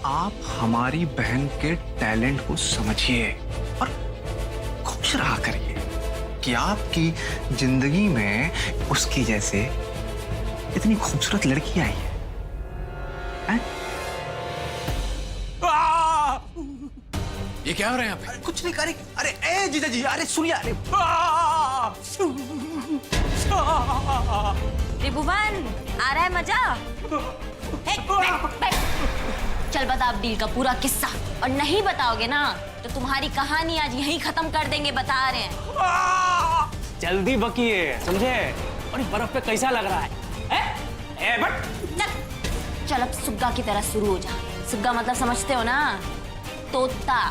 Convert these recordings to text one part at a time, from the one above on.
आप हमारी बहन के टैलेंट को समझिए और खुश रहा करिए कि आपकी जिंदगी में उसकी जैसे इतनी खूबसूरत लड़की आई है। ये क्या हो रहा है यहाँ पे? कुछ नहीं करे। अरे ए जीजा जी, अरे सुनिए। अरे त्रिभुवन, आ रहा है मजा? बैठ। चल बता अब डील का पूरा किस्सा, और नहीं बताओगे ना तो तुम्हारी कहानी आज यहीं खत्म कर देंगे, बता रहे हैं। जल्दी बकिए, समझे? और ये बर्फ पे कैसा लग रहा है? ए, बट चल अब सुग्गा की तरह शुरू हो जा। सुग्गा मतलब समझते हो ना? तोता।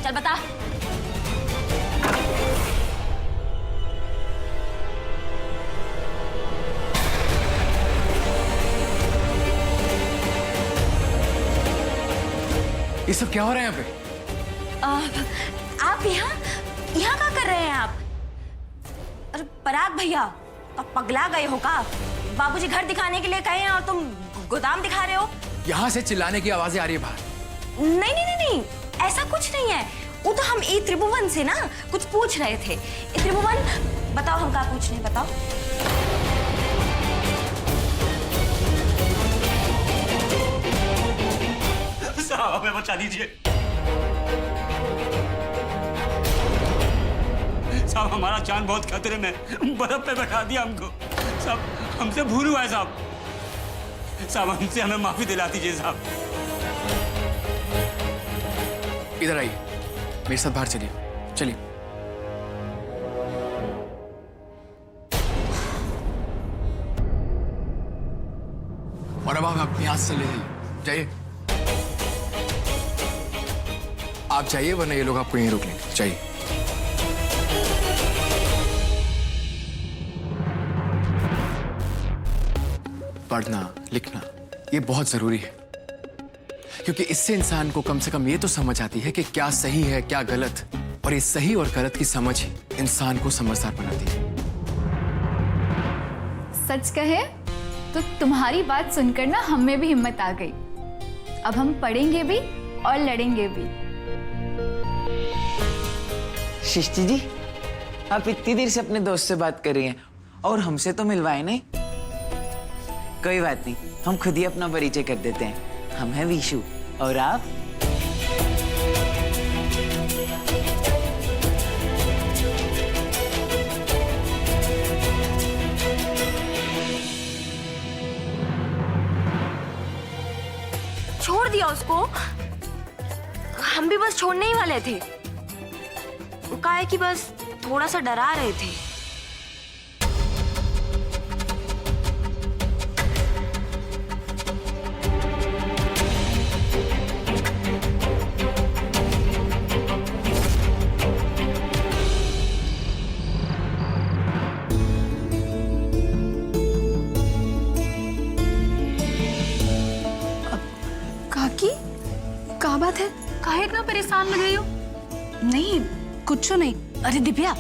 चल बता। ये सब क्या हो रहा है यहाँ पे? आप यहाँ क्या कर रहे हैं आप? अरे पराग भैया, तो पगला गए हो का? बाबूजी घर दिखाने के लिए कहे हैं और तुम गोदाम दिखा रहे हो? यहाँ से चिल्लाने की आवाजें आ रही है बाहर। नहीं नहीं नहीं नहीं, ऐसा कुछ नहीं है। वो तो हम ई त्रिभुवन से ना कुछ पूछ रहे थे। ई त्रिभुवन, बताओ हम क्या पूछ रहे हैं, बताओ। साहब हमें बचा दीजिए। साहब हमारा जान बहुत खतरे में, बर्फ पे बैठा दिया हमको। साहब हमसे भूल हुआ है साहब। साहब हमसे हमें माफी दिला दीजिए साहब। इधर आइए, मेरे साथ बाहर चलिए, चलिए। और अब आप यहाँ से चले जाइए। आप जाइए, वरना ये लोग आपको यहीं रोक लेंगे। जाइए। पढ़ना लिखना ये बहुत जरूरी है, क्योंकि इससे इंसान को कम से कम ये तो समझ आती है कि क्या सही है क्या गलत, और ये सही और गलत की समझ ही इंसान को समझदार बनाती है। सच कहे तो तुम्हारी बात सुनकर ना हमें भी हिम्मत आ गई। अब हम पढ़ेंगे भी और लड़ेंगे भी। सृष्टि जी, आप इतनी देर से अपने दोस्त से बात कर रही हैं और हमसे तो मिलवाए नहीं। कोई बात नहीं, हम खुद ही अपना परिचय कर देते हैं। हम हैं विशु, और आप? छोड़ दिया उसको? हम भी बस छोड़ने ही वाले थे। वो कहा है कि बस थोड़ा सा डरा रहे थे। क्या बात है? काहे इतना परेशान लग रही हो? नहीं कुछ नहीं। अरे दिव्या,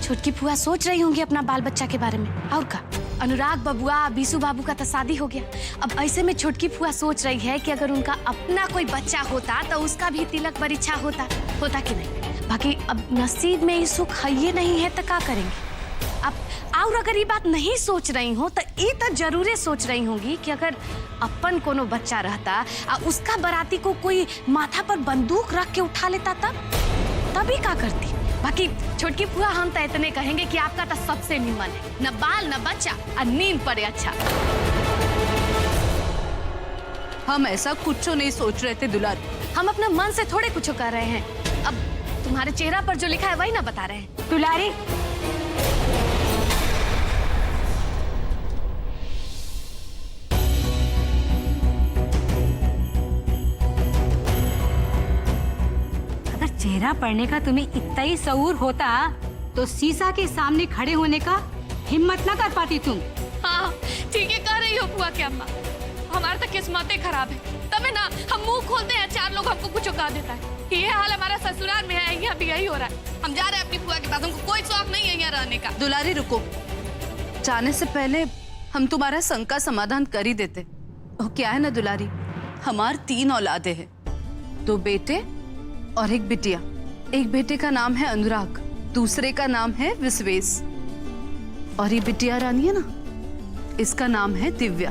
छोटकी फुआ सोच रही होंगी अपना बाल बच्चा के बारे में, और का? अनुराग बबुआ बीसू बाबू का तो शादी हो गया। अब ऐसे में छोटकी फुआ सोच रही है कि अगर उनका अपना कोई बच्चा होता तो उसका भी तिलक परीक्षा होता कि नहीं। बाकी अब नसीब में ये सुख है ये नहीं है तो क्या करेंगे। अब और अगर ये बात नहीं सोच रही हो तो ये तो जरूर सोच रही होंगी कि अगर अपन कोनो बच्चा रहता और उसका बराती को कोई माथा पर बंदूक रख के उठा लेता तभी क्या करती। बाकी छोटकी फुआ हम तो इतने कहेंगे कि आपका तो सबसे निमन है, न बाल न बच्चा और नींद पड़े अच्छा। हम ऐसा कुछ नहीं सोच रहे थे दुलारी। हम अपने मन से थोड़े कुछ कर रहे हैं। अब तुम्हारे चेहरा पर जो लिखा है वही ना बता रहे हैं। दुलारी, चेहरा पढ़ने का तुम्हें इतना ही शऊर होता तो शीशा के सामने खड़े होने का हिम्मत ना कर पाती तुम। हाँ ठीक है कह रही हो बुआ के अम्मा, हमारा तो किस्मतें खराब है। तब ना हम मुंह खोलते हैं, चार लोग हमको कुछ कहा देता है। ये हाल हमारा ससुराल में है, यहाँ भी यही हो रहा है। हम जा रहे हैं अपनी बुआ के पास, हमको कोई शौक नहीं है यहाँ रहने का। दुलारी रुको, जाने से पहले हम तुम्हारा शंका समाधान कर ही देते। क्या है ना दुलारी, हमार 3 औलादे हैं, 2 बेटे और 1 बिटिया। एक बेटे का नाम है अनुराग, दूसरे का नाम है विश्वेश, और ये बिटिया रानी है ना, इसका नाम है दिव्या।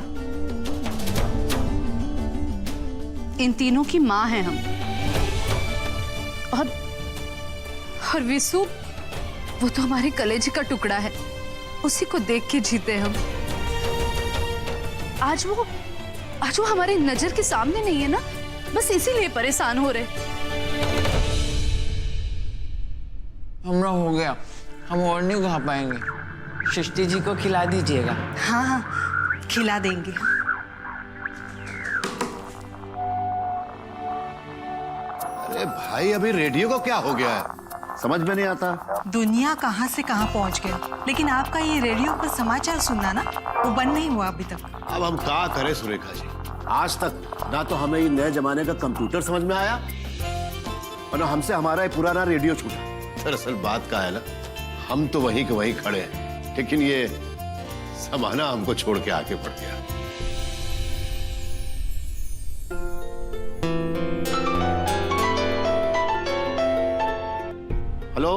इन तीनों की माँ है हम। और विशु, वो तो हमारे कलेजे का टुकड़ा है, उसी को देख के जीते हम। आज वो हमारी नजर के सामने नहीं है ना, बस इसीलिए परेशान हो रहे। हमरा हो गया, हम और नहीं खा पाएंगे। सृष्टि जी को खिला दीजिएगा। हाँ हाँ, खिला देंगे। अरे भाई, अभी रेडियो को क्या हो गया है? समझ में नहीं आता। दुनिया कहाँ से कहाँ पहुँच गया, लेकिन आपका ये रेडियो पर समाचार सुनना ना, वो बंद नहीं हुआ अभी तक। अब हम क्या करें सुरेखा जी? आज तक ना तो हमें ये नए जमाने का कंप्यूटर समझ में आया और ना हमसे हमारा ये पुराना रेडियो छूटा। दरअसल बात का है ना, हम तो वहीं के वहीं खड़े हैं, लेकिन ये जमाना हमको छोड़ के आगे बढ़ गया। हेलो,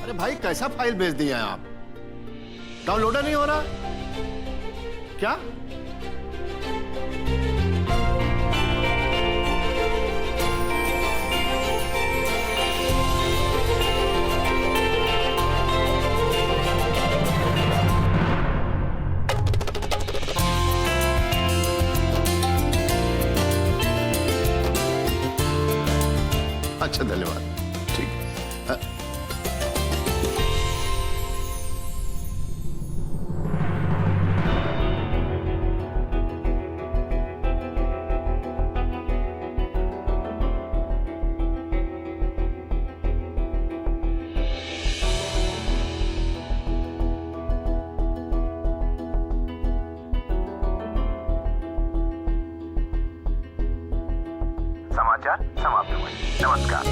अरे भाई, कैसा फाइल भेज दिया है आप? डाउनलोडर नहीं हो रहा क्या? अच्छा, धन्यवाद। ठीक है। समाचार समाप्त हुए। नमस्कार।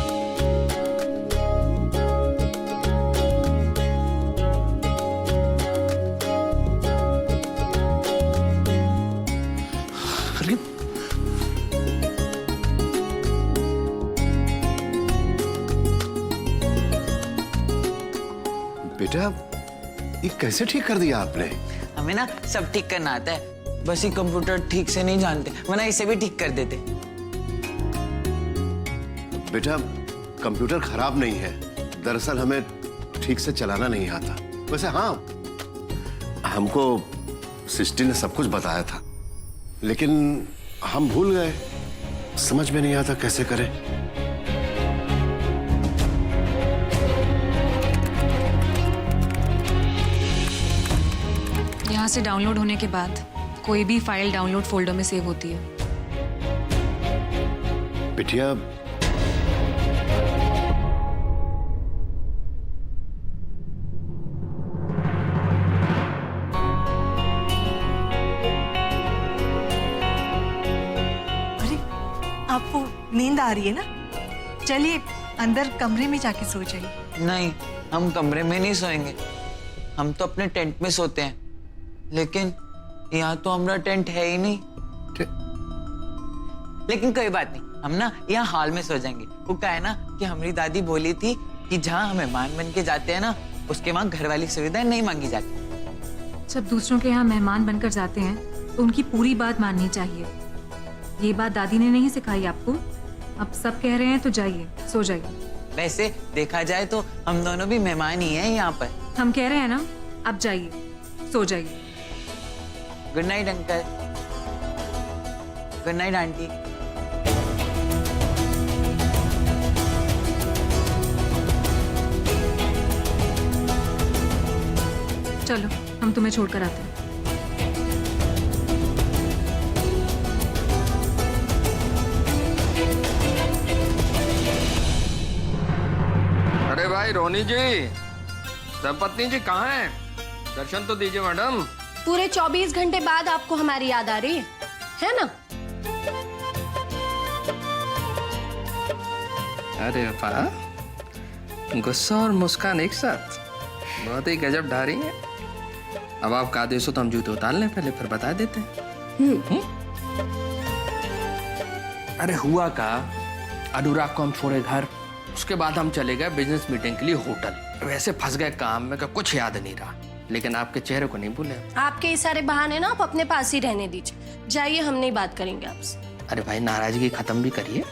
बेटा, ये कैसे ठीक कर दिया आपने? हमें ना सब ठीक करना आता है, बस ये कंप्यूटर ठीक से नहीं जानते, वरना इसे भी ठीक कर देते। बेटा, कंप्यूटर खराब नहीं है, दरअसल हमें ठीक से चलाना नहीं आता। वैसे हाँ, हमको सृष्टि ने सब कुछ बताया था, लेकिन हम भूल गए, समझ में नहीं आता कैसे करें। यहाँ से डाउनलोड होने के बाद कोई भी फाइल डाउनलोड फोल्डर में सेव होती है। बिटिया, आपको नींद आ रही है ना? चलिए अंदर कमरे में जाके सो जाइए। नहीं, हम कमरे में नहीं सोएंगे, हम तो अपने टेंट में सोते हैं, लेकिन यहाँ तो हमारा टेंट है ही नहीं। लेकिन कोई बात नहीं, हम ना यहाँ हॉल में सो जाएंगे। वो क्या है ना कि हमारी दादी बोली थी कि जहाँ हम मेहमान बन के जाते हैं ना, उसके वहाँ घर वाली सुविधाएं नहीं मांगी जाती। जब दूसरों के यहाँ मेहमान बनकर जाते हैं तो उनकी पूरी बात माननी चाहिए। ये बात दादी ने नहीं सिखाई आपको? अब सब कह रहे हैं तो जाइए, सो जाइए। वैसे देखा जाए तो हम दोनों भी मेहमान ही हैं यहाँ पर। हम कह रहे हैं ना, अब जाइए, सो जाइए। Good night uncle. Good night aunty. चलो, हम तुम्हें छोड़कर आते हैं। अरे भाई रोनी जी, धर्मपत्नी जी कहाँ हैं? दर्शन तो दीजिए मैडम। पूरे 24 घंटे बाद आपको हमारी याद आ रही है ना? अरे वाह, गुस्सा और मुस्कान एक साथ, बहुत ही गजब ढा रही है। अब आप का आदेश हो तो हम जूते उतार लें पहले, फिर बता देते हैं। अरे हुआ का, अनुराग को हम छोड़े घर, उसके बाद हम चले गए बिजनेस मीटिंग के लिए होटल। वैसे फंस गए काम में, कुछ याद नहीं रहा, लेकिन आपके चेहरे को नहीं भूले। आपके ये सारे बहाने ना आप अपने पास ही रहने दीजिए, जाइए, हम नहीं बात करेंगे आपसे। अरे भाई नाराजगी खत्म भी करिए,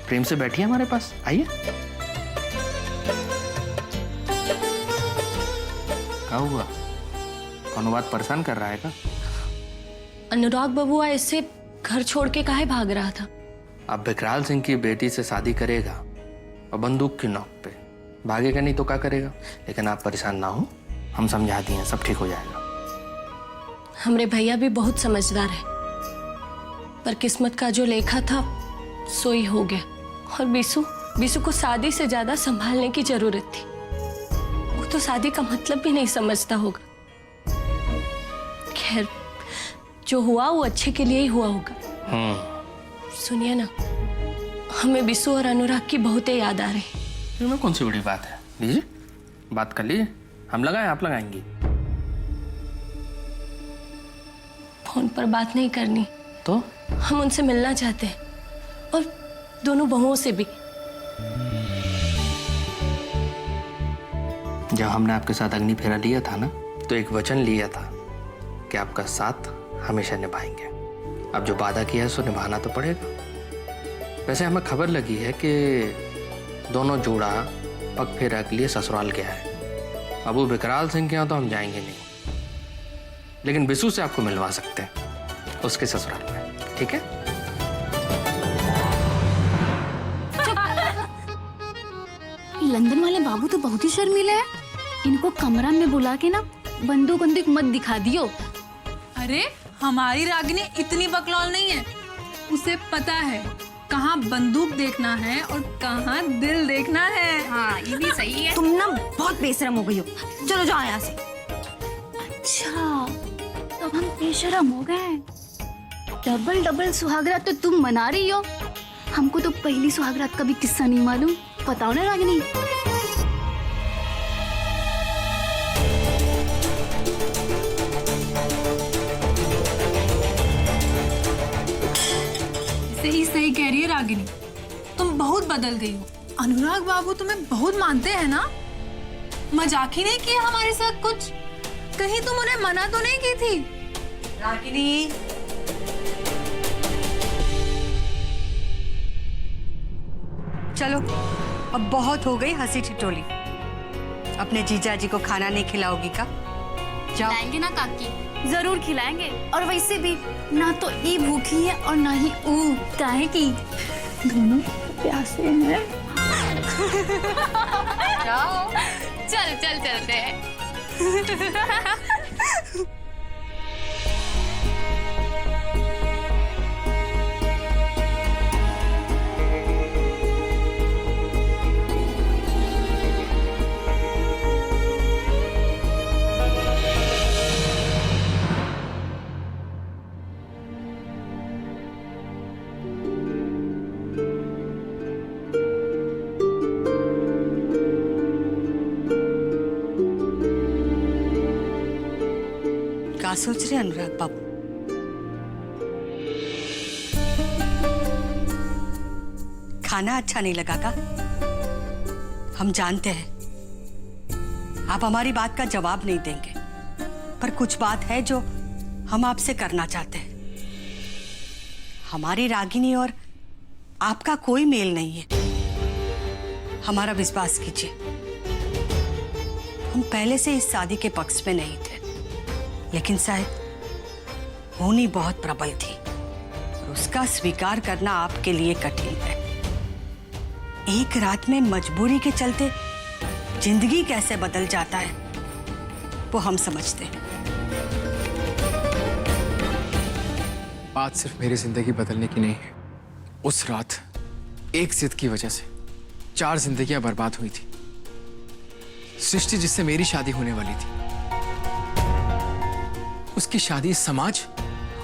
प्रेम से बैठिए हमारे पास, आइए। क्या हुआ, कौन बात परेशान कर रहा है क्या? अनुराग बबुआ इससे घर छोड़ के काहे भाग रहा था? अब विकराल सिंह की बेटी से शादी करेगा और बंदूक की नोक पे भागेगा, नहीं तो क्या करेगा। लेकिन आप परेशान ना हो, हम समझा दिए, सब ठीक हो जाएगा। हमरे भैया भी बहुत समझदार है, पर किस्मत का जो लेखा था सोई हो गया। और बीसू को शादी से ज्यादा संभालने की जरूरत थी। वो तो शादी का मतलब भी नहीं समझता होगा। खैर, जो हुआ वो अच्छे के लिए ही हुआ होगा। सुनिए ना, हमें बीसू और अनुराग की बहुत याद आ रही। इसमें कौन सी बड़ी बात है, लीजिए बात कर लीजिए। हम लगाएं, आप लगाएंगी? फोन पर बात नहीं करनी तो हम उनसे मिलना चाहते हैं, और दोनों बहुओं से भी। जब हमने आपके साथ अग्नि फेरा लिया था ना, तो एक वचन लिया था कि आपका साथ हमेशा निभाएंगे। अब जो वादा किया है सो निभाना तो पड़ेगा। वैसे हमें खबर लगी है कि दोनों जोड़ा पग फेरा के लिए ससुराल गया है। अब वो विकराल सिंह के यहाँ तो हम जाएंगे नहीं, लेकिन बिसू से आपको मिलवा सकते हैं उसके ससुराल में, ठीक है? लंदन वाले बाबू तो बहुत ही शर्मीले हैं। इनको कमरा में बुला के ना बंदूक मत दिखा दियो। अरे हमारी रागिनी इतनी बकलौल नहीं है, उसे पता है कहाँ बंदूक देखना है और कहाँ दिल देखना है। हाँ, ये भी सही है। तुम ना बहुत बेशरम हो गई हो, चलो जाओ यहाँ से। अच्छा, तब हम बेशरम हो गए। डबल सुहागरात तो तुम मना रही हो, हमको तो पहली सुहागरात का भी किस्सा नहीं मालूम। बताओ ना रागिनी। सही कह रही है रागिनी, तुम बहुत बदल गई हो। अनुराग बाबू तुम्हें बहुत मानते हैं ना? मजाक ही नहीं किया हमारे साथ कुछ? कहीं तुम उन्हें मना तो नहीं की थी? रागिनी, चलो अब बहुत हो गई हंसी ठिठोली। अपने जीजा जी को खाना नहीं खिलाओगी का? जाओ। खिलाएंगे ना काकी, जरूर खिलाएंगे। और वैसे भी ना तो ई भूखी है और ना ही ऊ, काहे की दोनों प्यासे हैं। जाओ, चल चलते हैं। क्या सोच रहे अनुराग बाबू? खाना अच्छा नहीं लगा का? हम जानते हैं आप हमारी बात का जवाब नहीं देंगे, पर कुछ बात है जो हम आपसे करना चाहते हैं। हमारी रागिनी और आपका कोई मेल नहीं है, हमारा विश्वास कीजिए। हम पहले से इस शादी के पक्ष में नहीं थे, लेकिन शायद होनी बहुत प्रबल थी और उसका स्वीकार करना आपके लिए कठिन है। एक रात में मजबूरी के चलते जिंदगी कैसे बदल जाता है वो हम समझते हैं। बात सिर्फ मेरी जिंदगी बदलने की नहीं है। उस रात एक जिद की वजह से 4 जिंदगियां बर्बाद हुई थी। सृष्टि जिससे मेरी शादी होने वाली थी, उसकी शादी समाज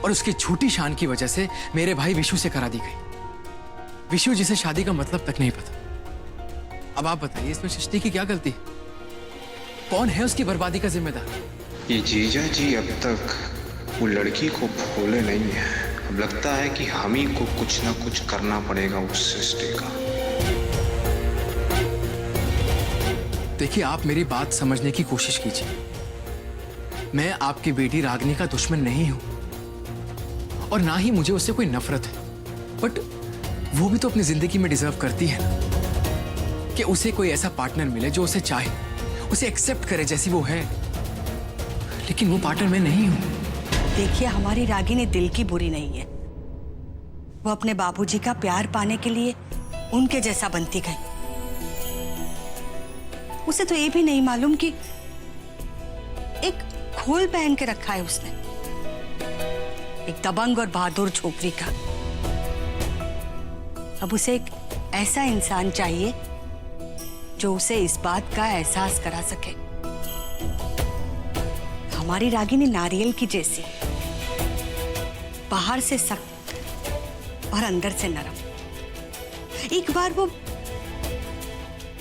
और उसकी झूठी शान की वजह से मेरे भाई विशु से करा दी गई। विशु जिसे शादी का मतलब तक नहीं पता। अब आप बताइए, इसमें सृष्टि की क्या गलती है? कौन है उसकी बर्बादी का जिम्मेदार? ये जीजा जी अब तक वो लड़की को भूले नहीं है। अब लगता है कि हम ही को कुछ ना कुछ करना पड़ेगा उस सृष्टि का। देखिए, आप मेरी बात समझने की कोशिश कीजिए। मैं आपकी बेटी रागिनी का दुश्मन नहीं हूं और ना ही मुझे उससे कोई नफरत है, बट वो भी तो अपनी जिंदगी में डिजर्व करती है ना कि उसे कोई ऐसा पार्टनर मिले जो उसे चाहे, उसे एक्सेप्ट करे जैसी वो है। लेकिन वो पार्टनर मैं नहीं हूं। देखिए, हमारी रागिनी दिल की बुरी नहीं है। वो अपने बाबूजी का प्यार पाने के लिए उनके जैसा बनती गई। उसे तो ये भी नहीं मालूम कि एक खोल पहन के रखा है उसने, एक दबंग और बहादुर छोकरी का। अब उसे एक ऐसा इंसान चाहिए जो उसे इस बात का एहसास करा सके। हमारी रागिनी नारियल की जैसी, बाहर से सख्त और अंदर से नरम। एक बार वो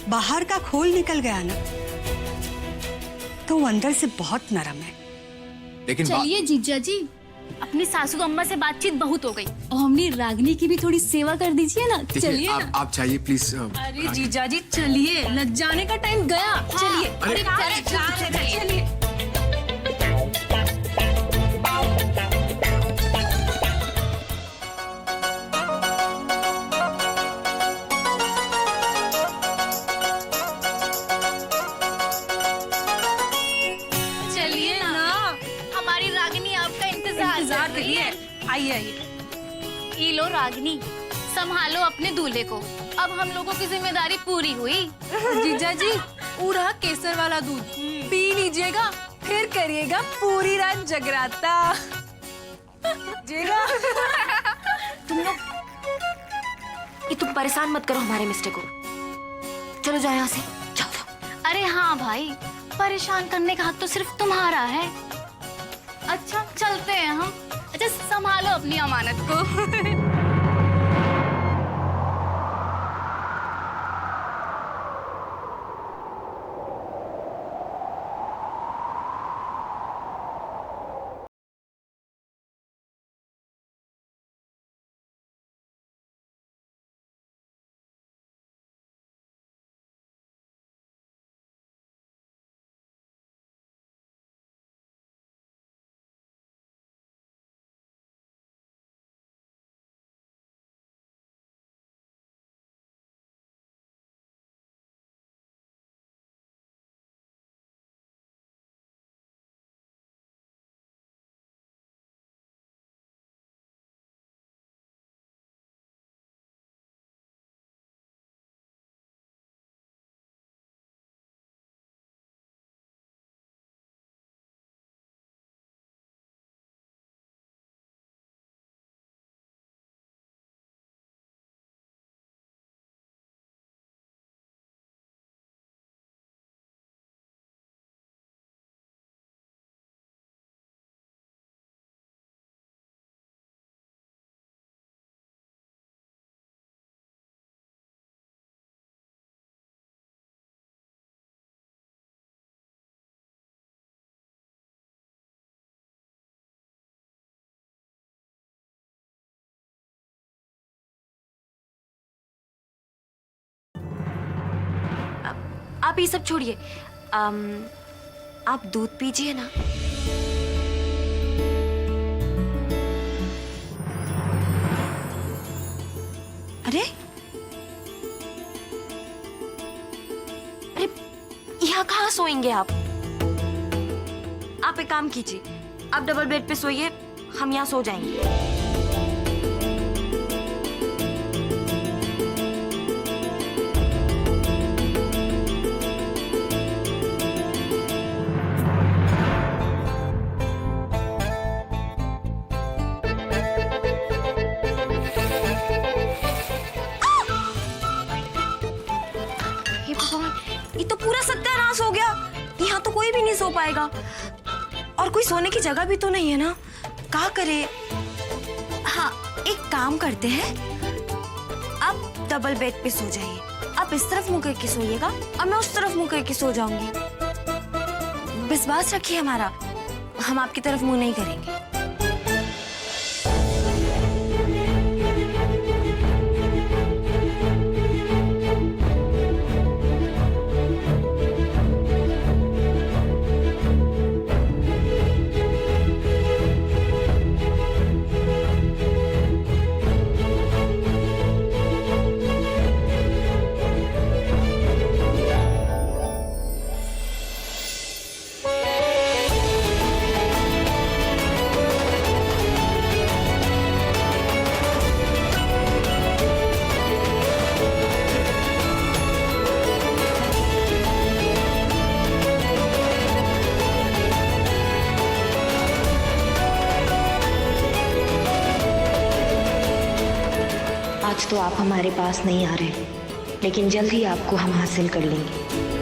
बाहर का खोल निकल गया ना, तो वो अंदर से बहुत नरम है। लेकिन चलिए जीजा जी, अपनी सासू अम्मा से बातचीत बहुत हो गई और हमने रागिनी की भी थोड़ी सेवा कर दीजिए ना। चलिए ना। आप चाहिए प्लीज। अरे जीजा जी चलिए, लग जाने का टाइम गया। चलिए चलिए। चलिए ना, हमारी रागिनी आपका इंतजार कर रही है। आइए आइए। ये लो रागिनी, संभालो अपने दूल्हे को। अब हम लोगों की जिम्मेदारी पूरी हुई। जीजा जी, पूरा केसर वाला दूध पी लीजिएगा, फिर करिएगा पूरी रात जगराता। जीगा। तुम लोग ये तुम परेशान मत करो हमारे मिस्टर को। चलो जाओ यहाँ से, जाओ जाओ। अरे हाँ भाई, परेशान करने का हक तो सिर्फ तुम्हारा है। अच्छा चलते हैं हम। अच्छा संभालो अपनी अमानत को। आप ये सब छोड़िए, आप दूध पीजिए ना। अरे अरे यहाँ कहाँ सोएंगे आप? आप एक काम कीजिए, आप डबल बेड पे सोइए, हम यहाँ सो जाएंगे। ये तो पूरा सत्यानाश हो गया। यहाँ तो कोई भी नहीं सो पाएगा और कोई सोने की जगह भी तो नहीं है ना। क्या करे? हाँ, एक काम करते हैं, आप डबल बेड पे सो जाइए। आप इस तरफ मुंह करके सोइएगा और मैं उस तरफ मुंह करके सो जाऊंगी। विश्वास रखिए हमारा, हम आपकी तरफ मुंह नहीं करेंगे। आज तो आप हमारे पास नहीं आ रहे, लेकिन जल्द ही आपको हम हासिल कर लेंगे।